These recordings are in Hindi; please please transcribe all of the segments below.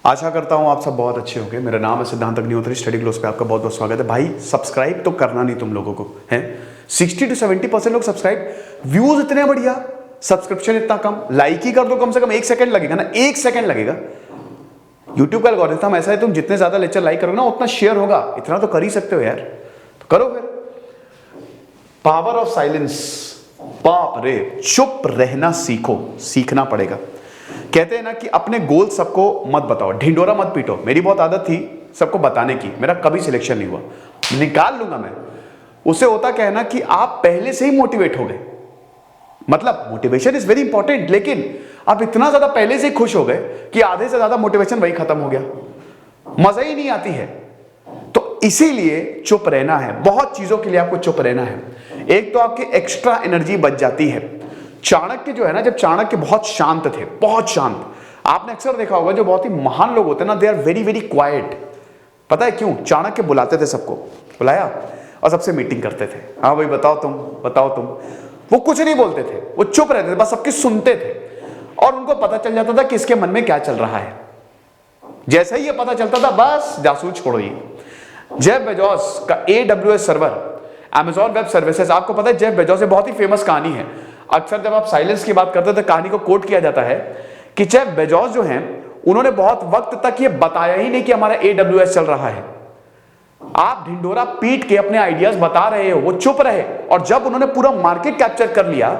आशा करता हूँ आप सब बहुत अच्छे होंगे। मेरा नाम है सिद्धांत अग्निहोत्री। स्टडी ग्लोस पे आपका बहुत बहुत स्वागत है। भाई सब्सक्राइब तो करना नहीं तुम लोगों को है। 60 to 70% लोग सब्सक्राइब, व्यूज इतने बढ़िया, सब्सक्रिप्शन इतना कम। लाइक ही कर दो, कम से कम 1 सेकंड लगेगा ना, 1 सेकंड लगेगा। यूट्यूब का एल्गोरिथम ऐसा है, तुम जितने ज्यादा लेक्चर लाइक करोगे ना उतना शेयर होगा। इतना तो कर ही सकते हो यार, तो करो फिर। Power of silence. बाप रे, चुप रहना सीखो, सीखना पड़ेगा। कहते हैं ना कि अपने गोल सबको मत बताओ, ढिंडोरा मत पीटो। मेरी बहुत आदत थी सबको बताने की, मेरा कभी सिलेक्शन नहीं हुआ। निकाल लूंगा मैं। उससे होता क्या है ना कि आप पहले से ही मोटिवेट हो गए। मतलब मोटिवेशन इज वेरी इंपॉर्टेंट, लेकिन आप इतना ज्यादा पहले से ही खुश हो गए कि आधे से ज्यादा मोटिवेशन वही खत्म हो गया, मजा ही नहीं आती है। तो इसीलिए चुप रहना है। बहुत चीजों के लिए आपको चुप रहना है। एक तो आपकी एक्स्ट्रा एनर्जी बच जाती है। चाणक्य जो है ना, जब चाणक्य बहुत शांत थे, बहुत शांत, आपने अक्सर देखा होगा जो बहुत ही महान लोग होते हैं ना, they are very very quiet. पता है क्यों? चाणक्य बुलाते थे सबको, बुलाया और सबसे मीटिंग करते थे। हाँ भाई बताओ तुम, बताओ तुम। वो कुछ नहीं बोलते थे, वो चुप रहते थे, बस सबके सुनते थे। और उनको पता चल जाता था कि इसके मन में क्या चल रहा है। जैसे ही ये पता चलता था, बस जासूस छोड़ो। ये जेफ बेजोस का AWS server, Amazon web services, आपको पता है जेफ बेजोस से बहुत ही फेमस कहानी है। अक्सर जब आप साइलेंस की बात करते हैं तो कहानी को कोट किया जाता है कि जेफ बेजोस जो हैं, उन्होंने बहुत वक्त तक ये बताया ही नहीं कि हमारा AWS चल रहा है। आप ढिंडोरा पीट के अपने आइडियाज बता रहे हो, वो चुप रहे। और जब उन्होंने पूरा मार्केट कैप्चर कर लिया,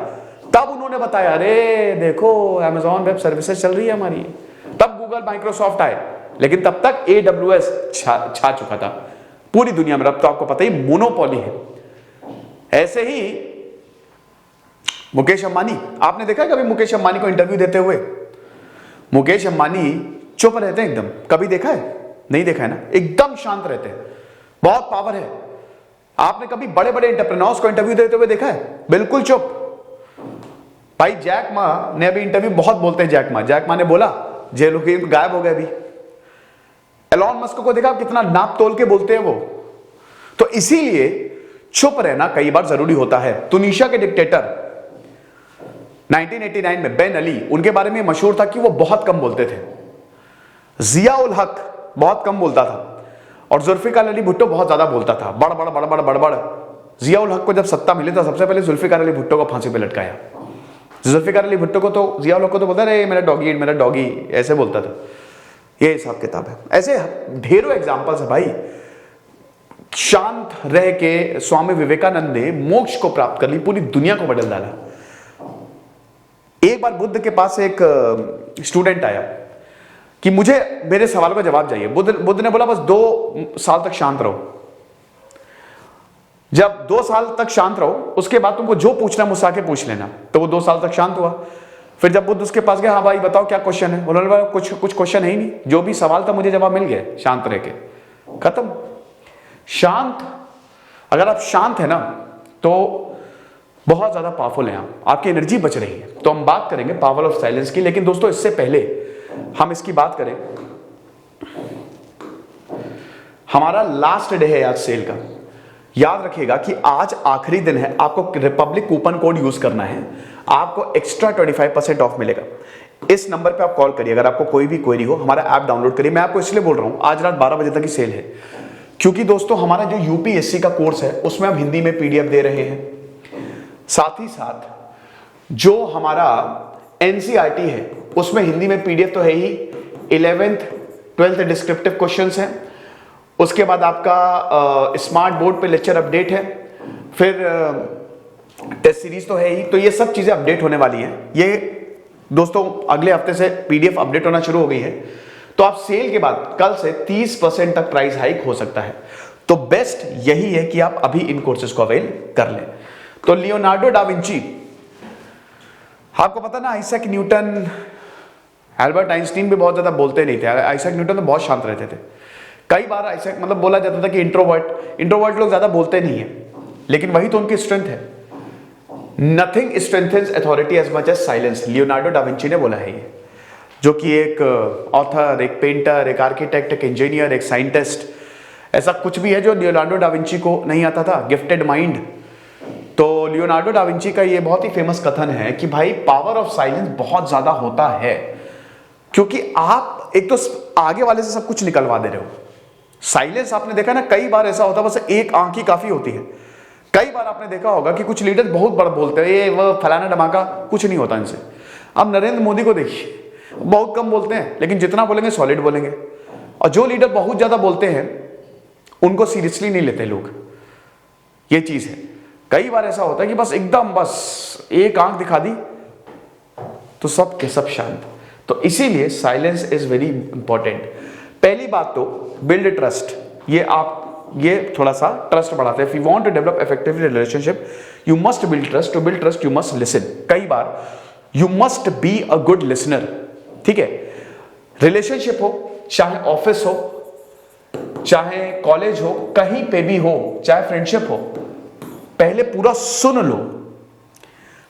तब उन्होंने बताया, अरे देखो Amazon वेब सर्विसेज चल रही है हमारी। तब गूगल, माइक्रोसॉफ्ट आए, लेकिन तब तक AWS छा चुका था पूरी दुनिया में। अब तो आपको पता ही मोनोपोली है। ऐसे ही मुकेश अंबानी, आपने देखा कभी मुकेश अंबानी को इंटरव्यू देते हुए? मुकेश अंबानी चुप रहते हैं एकदम। कभी देखा है? नहीं देखा है ना। एकदम शांत रहते हैं, बहुत पावर है। आपने कभी बड़े बड़े एंटरप्रेन्योर्स को इंटरव्यू देते हुए देखा है? बिल्कुल चुप। भाई जैक मा ने अभी इंटरव्यू, बहुत बोलते हैं जैक मा ने बोला, जेल के गायब हो गए अभी। एलॉन मस्क को देखा कितना नाप तोल के बोलते हैं वो। तो इसीलिए चुप रहना कई बार जरूरी होता है। तुनिशिया के डिक्टेटर 1989 में बेन अली, उनके बारे में मशहूर था कि वो बहुत कम बोलते थे। जिया उल हक बहुत कम बोलता था, और जुल्फिकार अली भुट्टो बहुत ज्यादा बोलता था, बड़ बड़ बड़ बड़ बड़ बड़। जिया उल हक को जब सत्ता मिली तो सबसे पहले जुल्फिकार अली भुट्टो को फांसी पे लटकाया। जुल्फिकार अली भुट्टो को तो, जिया उल हक को तो बोलता रहे मेरा डॉगी, ऐसे बोलता था। ये हिसाब किताब है। ऐसे ढेरों एग्जाम्पल्स है भाई। शांत रह के स्वामी विवेकानंद ने मोक्ष को प्राप्त कर ली, पूरी दुनिया को बदल डाला। एक बार बुद्ध के पास एक स्टूडेंट आया कि मुझे मेरे सवाल का जवाब चाहिए। बुद्ध ने बोला बस 2 साल तक शांत रहो। जब 2 साल तक शांत रहो, उसके बाद तुमको जो पूछना मुझसे आके पूछ लेना। तो वो 2 साल तक शांत हुआ। फिर जब बुद्ध उसके पास गया, हाँ भाई बताओ क्या क्वेश्चन है? उन्होंने बोला कुछ क्वेश्चन है ही नहीं, जो भी सवाल था मुझे जवाब मिल गया, शांत रह के, खत्म। शांत, अगर आप शांत है ना तो बहुत ज्यादा पावरफुल है आप, आपकी एनर्जी बच रही है। तो हम बात करेंगे पावर ऑफ साइलेंस की। लेकिन दोस्तों इससे पहले हम इसकी बात करें, हमारा लास्ट डे है आज सेल का। याद रखिएगा कि आज आखिरी दिन है। आपको रिपब्लिक कूपन कोड यूज करना है, आपको एक्स्ट्रा 25% ऑफ मिलेगा। इस नंबर पे आप कॉल करिए अगर आपको कोई भी क्वेरी हो। हमारा ऐप डाउनलोड करिए। मैं आपको इसलिए बोल रहा हूं, आज रात 12 बजे तक की सेल है, क्योंकि दोस्तों हमारा जो यूपीएससी का कोर्स है उसमें हम हिंदी में PDF दे रहे हैं। साथ ही साथ जो हमारा NCERT है उसमें हिंदी में PDF तो है ही, 11th 12th डिस्क्रिप्टिव क्वेश्चंस हैं। उसके बाद आपका स्मार्ट बोर्ड पे लेक्चर अपडेट है, फिर टेस्ट सीरीज तो है ही। तो ये सब चीजें अपडेट होने वाली हैं। ये दोस्तों अगले हफ्ते से PDF अपडेट होना शुरू हो गई है। तो आप सेल के बाद कल से 30% तक प्राइस हाइक हो सकता है। तो बेस्ट यही है कि आप अभी इन कोर्सेज को अवेल कर लें। तो लियोनार्डो डा विंची, आपको पता ना, आइजैक न्यूटन, एल्बर्ट आइंस्टीन भी बहुत ज्यादा बोलते नहीं थे। आइजैक न्यूटन तो बहुत शांत रहते थे। कई बार आइजैक, मतलब बोला जाता था कि इंट्रोवर्ट लोग ज्यादा बोलते नहीं है, लेकिन वही तो उनकी स्ट्रेंथ है। Nothing strengthens authority as much as silence, Leonardo da Vinci ने बोला है ये, जो कि एक ऑथर, एक पेंटर, एक आर्किटेक्ट, एक इंजीनियर, एक साइंटिस्ट, ऐसा कुछ भी है जो लियोनार्डो डा विंची को नहीं आता था। Gifted mind. तो लियोनार्डो डा विंची का ये बहुत ही फेमस कथन है कि भाई पावर ऑफ साइलेंस बहुत ज्यादा होता है, क्योंकि आप एक तो आगे वाले से सब कुछ निकलवा दे रहे हो। साइलेंस आपने देखा ना, कई बार ऐसा होता है बस एक आंख ही काफी होती है। कई बार आपने देखा होगा कि कुछ लीडर बहुत बड़ा बोलते हैं, ये वो फलाना धमाका, कुछ नहीं होता इनसे। अब नरेंद्र मोदी को देखिए, बहुत कम बोलते हैं लेकिन जितना बोलेंगे सॉलिड बोलेंगे। और जो लीडर बहुत ज्यादा बोलते हैं उनको सीरियसली नहीं लेते लोग, ये चीज है। कई बार ऐसा होता है कि बस एकदम बस एक आंख दिखा दी तो सब के सब शांत। तो इसीलिए साइलेंस इज वेरी इंपॉर्टेंट। पहली बात तो बिल्ड ट्रस्ट, ये थोड़ा सा ट्रस्ट बढ़ाते हैं। If you want to develop effective relationship you must build trust. To build trust you must listen. कई बार you must be a good listener, ठीक है। रिलेशनशिप हो, चाहे ऑफिस हो, चाहे कॉलेज हो, कहीं पे भी हो, चाहे फ्रेंडशिप हो, पहले पूरा सुन लो।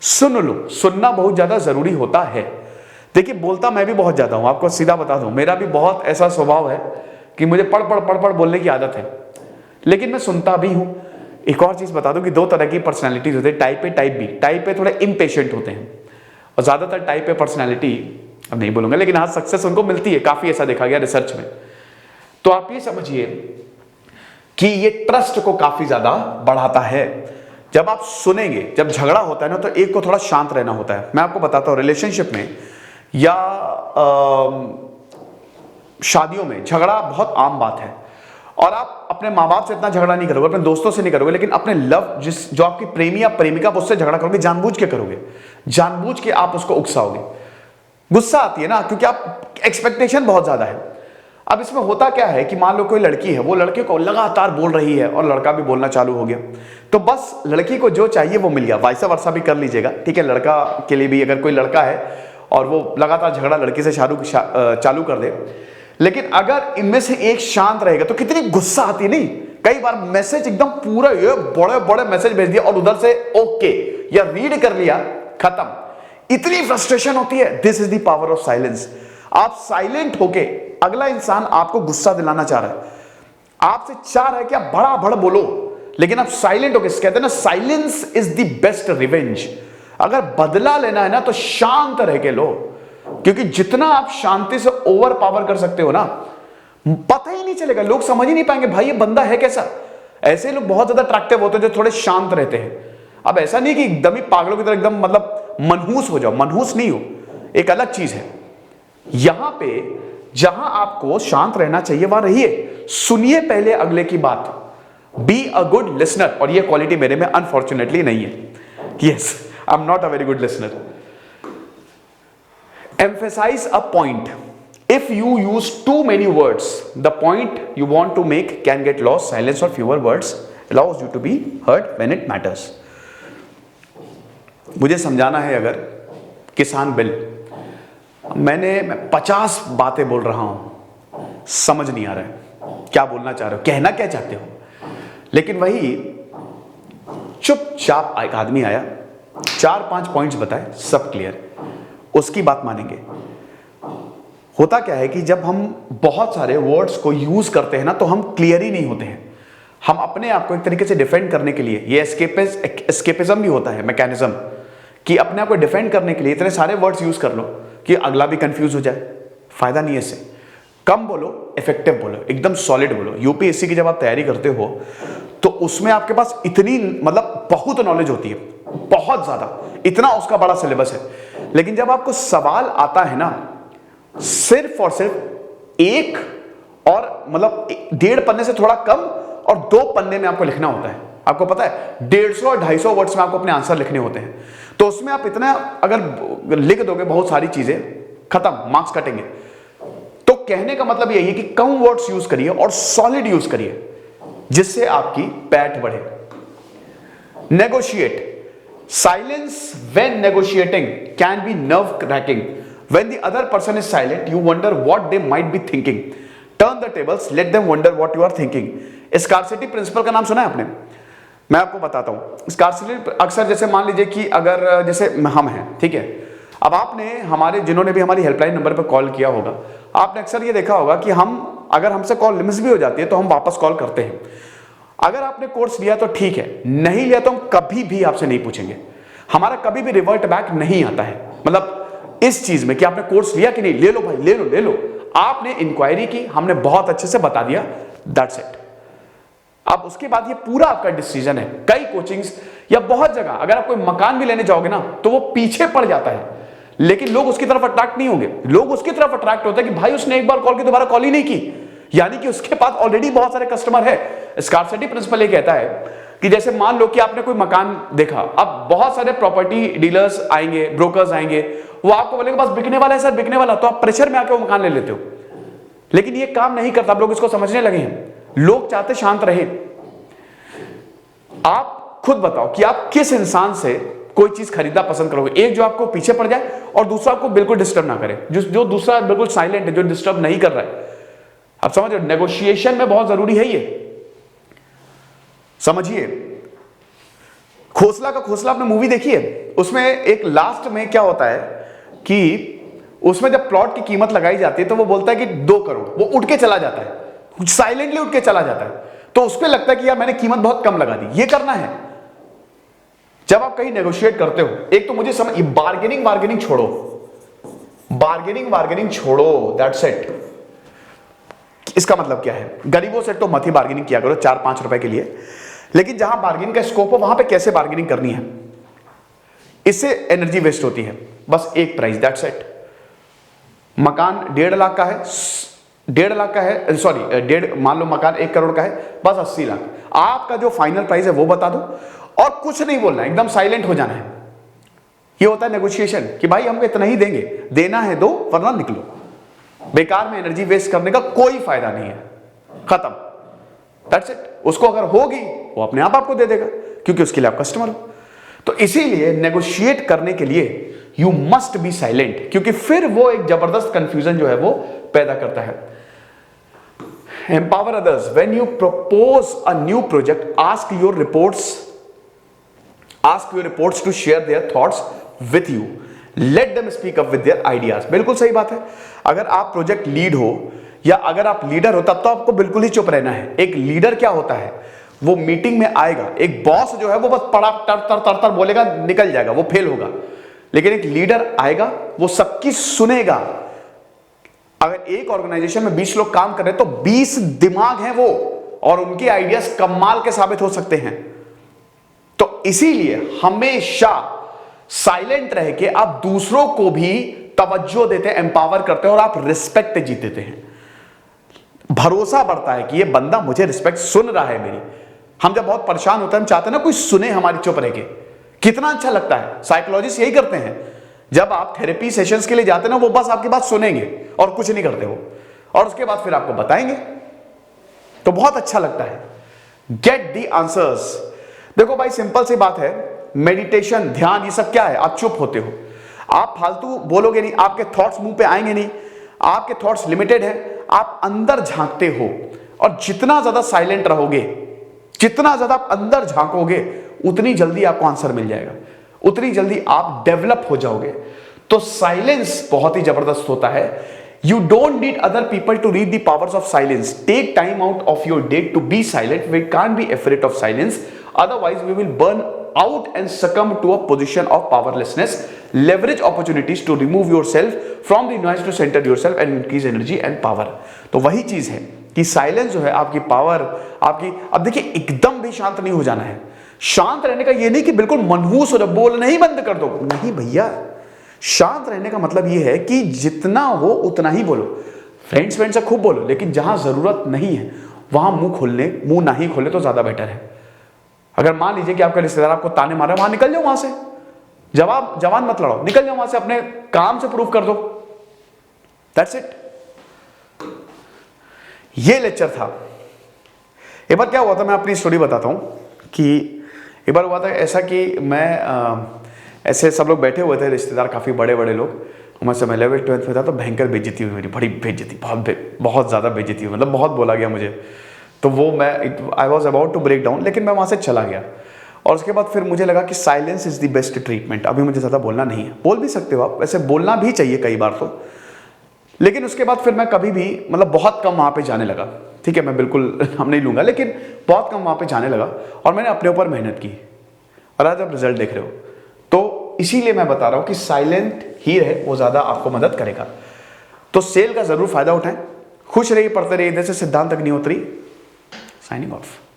सुनना बहुत ज्यादा जरूरी होता है। देखिए बोलता मैं भी बहुत ज्यादा हूं, आपको सीधा बता दूं, मेरा भी बहुत ऐसा स्वभाव है कि मुझे पढ़ पढ़ बोलने की आदत है, लेकिन मैं सुनता भी हूं। एक और चीज बता दूं कि दो तरह की पर्सनैलिटीज होती है, type A type B. Type A थोड़े इम्पेशेंट होते हैं और ज्यादातर टाइप ए पर्सनैलिटी, अब नहीं बोलूंगा लेकिन आज सक्सेस उनको मिलती है, काफी ऐसा देखा गया रिसर्च में। तो आप ये समझिए कि ये ट्रस्ट को काफी ज्यादा बढ़ाता है। जब आप सुनेंगे, जब झगड़ा होता है ना तो एक को थोड़ा शांत रहना होता है। मैं आपको बताता हूं रिलेशनशिप में या शादियों में झगड़ा बहुत आम बात है। और आप अपने माँ बाप से इतना झगड़ा नहीं करोगे, अपने दोस्तों से नहीं करोगे, लेकिन अपने जो आपकी प्रेमी या प्रेमिका उससे झगड़ा करोगे, जानबूझ के करोगे, जानबूझ के आप उसको उकसाओगे। गुस्सा आती है ना, क्योंकि आप एक्सपेक्टेशन बहुत ज्यादा है। अब इसमें होता क्या है कि मान लो कोई लड़की है, वो लड़के को लगातार बोल रही है और लड़का भी बोलना चालू हो गया, तो बस लड़की को जो चाहिए वो मिल गया। वाइसा वर्षा भी कर लीजिएगा, ठीक है। लड़का के लिए भी अगर कोई लड़का है और वो लगातार झगड़ा लड़की से चालू कर दे, लेकिन अगर इनमें से एक शांत रहेगा तो कितनी गुस्सा आती है। नहीं, कई बार मैसेज एकदम पूरा ये बड़े बड़े मैसेज भेज दिया और उधर से ओके या रीड कर लिया, खत्म। इतनी फ्रस्ट्रेशन होती है। This is the power of silence. आप साइलेंट होके, अगला इंसान आपको गुस्सा दिलाना चाह रहा है, आपसे चाह रहा है कि आप बड़ा बड़ बोलो, लेकिन आप साइलेंट होके, कहते हैं ना silence is the best revenge. अगर बदला लेना है ना तो शांत रह के लो, क्योंकि जितना आप शांति से ओवर पावर कर सकते हो ना, पता ही नहीं चलेगा, लोग समझ ही नहीं पाएंगे भाई ये बंदा है कैसा। ऐसे लोग बहुत ज्यादा अट्रैक्टिव होते हैं जो थोड़े शांत रहते हैं। अब ऐसा नहीं कि एकदम ही पागलों की तरह एकदम मतलब मनहूस हो जाओ, मनहूस नहीं हो, एक अलग चीज है। यहां पे जहां आपको शांत रहना चाहिए वहां रहिए, सुनिए पहले अगले की बात। बी अ गुड लिसनर, और ये क्वालिटी मेरे में अनफॉर्चुनेटली नहीं है। Yes, I am not a very good listener. Emphasize a point. If you use too many words, the point you want to make can get lost. Silence or fewer words allows you to be heard when it matters. मुझे समझाना है अगर किसान बिल, मैं 50 बातें बोल रहा हूं, समझ नहीं आ रहा है क्या बोलना चाह रहे हो, कहना क्या चाहते हो, लेकिन वही चुपचाप एक आदमी आया, 4-5 पॉइंट्स बताए, सब क्लियर, उसकी बात मानेंगे। होता क्या है कि जब हम बहुत सारे वर्ड्स को यूज करते हैं ना तो हम क्लियर ही नहीं होते हैं। हम अपने आप को एक तरीके से डिफेंड करने के लिए, ये एस्केपिज्म भी होता है, मैकेनिज्म, कि अपने आप को डिफेंड करने के लिए इतने सारे वर्ड्स यूज कर लो कि अगला भी कंफ्यूज हो जाए। फायदा नहीं है इससे। कम बोलो, इफेक्टिव बोलो, एकदम सॉलिड बोलो। यूपीएससी की जब आप तैयारी करते हो तो उसमें आपके पास इतनी मतलब बहुत नॉलेज होती है, बहुत ज्यादा, इतना उसका बड़ा सिलेबस है, लेकिन जब आपको सवाल आता है ना, सिर्फ और सिर्फ एक और मतलब 1.5 पन्ने से थोड़ा कम और 2 पन्ने में आपको लिखना होता है। आपको पता है 150 और 250 वर्ड्स में आपको अपने आंसर लिखने होते हैं, तो उसमें आप इतना अगर लिख दोगे बहुत सारी चीजें, खत्म, मार्क्स कटेंगे। तो कहने का मतलब यही है कि कम वर्ड्स यूज करिए और सॉलिड यूज करिए, जिससे आपकी पैठ बढ़े। Negotiate. Silence when negotiating can be nerve-wracking. When the other person is silent, you wonder what they might be thinking. Turn the tables, let them wonder what you are thinking. Scarcity principle का नाम सुना है आपने? मैं आपको बताता हूँ। Scarcity अक्सर जैसे मान लीजिए कि अगर जैसे हम हैं, ठीक है, अब आपने हमारे जिन्होंने भी हमारी हेल्पलाइन नंबर पर कॉल किया होगा, आपने अक्सर ये देखा होगा कि हम अगर हमसे कॉल मिस भी हो जाती है तो हम वापस कॉल करते हैं। अगर आपने कोर्स लिया तो ठीक है, नहीं लिया तो हम कभी भी आपसे नहीं पूछेंगे, हमारा कभी भी रिवर्ट बैक नहीं आता है। मतलब इस चीज में कि आपने कोर्स लिया कि नहीं, ले लो भाई, ले लो, आपने इंक्वायरी की, हमने बहुत अच्छे से बता दिया, दैट्स इट। अब उसके बाद ये पूरा आपका डिसीजन है। कई कोचिंग्स या बहुत जगह अगर आप कोई मकान भी लेने जाओगे ना तो वो पीछे पड़ जाता है, लेकिन लोग उसकी तरफ अट्रैक्ट नहीं होंगे। लोग उसकी तरफ अट्रैक्ट होते हैं कि भाई उसने एक बार कॉल की, दोबारा कॉल ही नहीं की, यानी कि उसके पास ऑलरेडी बहुत सारे कस्टमर है। स्कार्सिटी प्रिंसिपल ये कहता है कि जैसे मान लो कि आपने कोई मकान देखा, अब बहुत सारे प्रॉपर्टी डीलर्स आएंगे, ब्रोकर्स आएंगे, वो आपको बोलेंगे बस बिकने वाला है सर, बिकने वाला, तो आप प्रेशर में आके वो मकान ले लेते हो। लेकिन ये काम नहीं करता, आप लोग इसको समझने लगे हैं। लोग चाहते शांत रहे। आप खुद बताओ कि आप किस इंसान से कोई चीज खरीदना पसंद करोगे, एक जो आपको पीछे पड़ जाए और दूसरा आपको बिल्कुल डिस्टर्ब ना करे, जो दूसरा बिल्कुल साइलेंट है, जो डिस्टर्ब नहीं कर रहा है। आप समझ रहे हो, नेगोशिएशन में बहुत जरूरी है ये, समझिए। खोसला का खोसला आपने मूवी देखी है, उसमें एक लास्ट में क्या होता है कि उसमें जब प्लॉट की कीमत लगाई जाती है तो वो बोलता है कि 2 करोड़, वो उठ के चला जाता है, साइलेंटली उठ के चला जाता है, तो उसको लगता है कि यार मैंने कीमत बहुत कम लगा दी। ये करना है जब आप कहीं नेगोशिएट करते हो। एक तो मुझे समझ, बार्गेनिंग छोड़ो, बार्गेनिंग छोड़ो, दैट्स इट। इसका मतलब क्या है, गरीबों से तो मत ही बार्गेनिंग किया करो 4-5 रुपए के लिए, लेकिन जहां बार्गेनिंग का स्कोप हो वहां पे कैसे बार्गेनिंग करनी है, इससे एनर्जी वेस्ट होती है। बस एक प्राइस, दैट्स इट। मकान 1.5 लाख का है, 1.5 लाख का है, सॉरी मान लो मकान 1 करोड़ का है, बस 80 लाख आपका जो फाइनल प्राइस है वो बता दो और कुछ नहीं बोलना, एकदम साइलेंट हो जाना है। ये होता है नेगोशिएशन कि भाई हमको इतना ही देंगे, देना है दो वरना निकलो। बेकार में एनर्जी वेस्ट करने का कोई फायदा नहीं है, खत्म, दैट्स इट। उसको अगर होगी वो अपने आप आपको दे देगा, क्योंकि उसके लिए आप कस्टमर हो। तो इसीलिए नेगोशिएट करने के लिए यू मस्ट बी साइलेंट, क्योंकि फिर वो एक जबरदस्त कंफ्यूजन जो है वो पैदा करता है। Empower others, when you propose a new project, ask your reports to share their thoughts with you, let them speak up with their ideas. बिल्कुल सही बात है। अगर आप प्रोजेक्ट लीड हो या अगर आप लीडर हो तब तो आपको बिल्कुल ही चुप रहना है। एक लीडर क्या होता है, वो मीटिंग में आएगा, एक बॉस जो है वो बस पड़ा तर बोलेगा, निकल जाएगा, वो फेल होगा। लेकिन एक लीडर आएगा, वो सबकी सुनेगा। अगर एक ऑर्गेनाइजेशन में 20 लोग काम कर रहे हैं तो 20 दिमाग हैं वो, और उनके आइडियाज कमाल के साबित हो सकते हैं। तो इसीलिए हमेशा साइलेंट रह के आप दूसरों को भी तवज्जो देते हैं, एम्पावर करते हैं और आप रिस्पेक्ट जीतते हैं। भरोसा बढ़ता है कि ये बंदा मुझे रिस्पेक्ट सुन रहा है मेरी। हम जब बहुत परेशान होते हैं हम चाहते हैं ना कोई सुने हमारी, चुप रह के, कितना अच्छा लगता है। साइकोलॉजिस्ट यही करते हैं, जब आप थेरेपी सेशंस के लिए जाते हैं ना, वो बस आपकी बात सुनेंगे और कुछ नहीं करते वो, और उसके बाद फिर आपको बताएंगे, तो बहुत अच्छा लगता है। Get the answers. देखो भाई सिंपल सी बात है, मेडिटेशन, ध्यान, ये सब क्या है, आप चुप होते हो, आप फालतू बोलोगे नहीं, आपके थॉट्स मुंह पे आएंगे नहीं, आपके थॉट्स लिमिटेड है, आप अंदर झांकते हो। और जितना ज्यादा साइलेंट रहोगे, जितना ज्यादा आप अंदर झांकोगे, उतनी जल्दी आपको आंसर मिल जाएगा, उतनी जल्दी आप डेवलप हो जाओगे। तो साइलेंस बहुत ही जबरदस्त होता है। You don't need other people to read the powers of silence. Take time out of your day to be silent. We can't be afraid of silence, otherwise we will burn out and succumb to a position of powerlessness. Leverage opportunities to remove yourself from the noise to center yourself and increase energy and power. तो वही चीज है कि साइलेंस जो है आपकी पावर, आपकी, अब देखिए एकदम भी शांत नहीं हो जाना है। शांत रहने का ये नहीं कि बिल्कुल मनहूस हो जाओ, बोलना ही बंद कर दो, नहीं भैया। शांत रहने का मतलब ये है कि जितना हो उतना ही बोलो। फ्रेंड्स से खूब बोलो, लेकिन जहां जरूरत नहीं है वहां मुंह ना ही खोले तो ज्यादा बेटर है। अगर मान लीजिए कि आपका रिश्तेदार आपको ताने मार रहा है, वहां निकल जाओ, वहां से जवान मत लड़ो, निकल जाओ वहां से, अपने काम से प्रूव कर दो, दैट्स इट। ये लेक्चर था। एक बार क्या हुआ था, मैं अपनी स्टोरी बताता हूं कि एक बार हुआ था ऐसा कि मैं ऐसे सब लोग बैठे हुए थे, रिश्तेदार काफी बड़े बड़े लोग, मुझसे मैं 11th-12th में था, तो भयंकर बेइज्जती हुई मेरी, बड़ी बेइज्जती, बहुत ज्यादा बेइज्जती हुई, मतलब बहुत बोला गया मुझे। तो वो I was about to break down, लेकिन मैं वहां से चला गया। और उसके बाद फिर मुझे लगा कि silence is the best treatment. अभी मुझे ज़्यादा बोलना नहीं है, बोल भी सकते हो आप, वैसे बोलना भी चाहिए कई बार तो, लेकिन उसके बाद फिर मैं कभी भी, मतलब बहुत कम वहाँ पे जाने लगा। ठीक है, मैं बिल्कुल हम नहीं लूँगा, लेकिन बहुत कम वहाँ पे जाने लगा और मैंने अपने ऊपर मेहनत की, और आज आप रिजल्ट देख रहे हो। तो इसीलिए मैं बता रहा हूँ कि साइलेंट ही रहे, वो ज़्यादा आपको मदद करेगा। तो सेल का जरूर फायदा उठाएं। खुश रहिए, पढ़ते रहिए। इधर से सिद्धांत अग्निहोत्री साइनिंग ऑफ।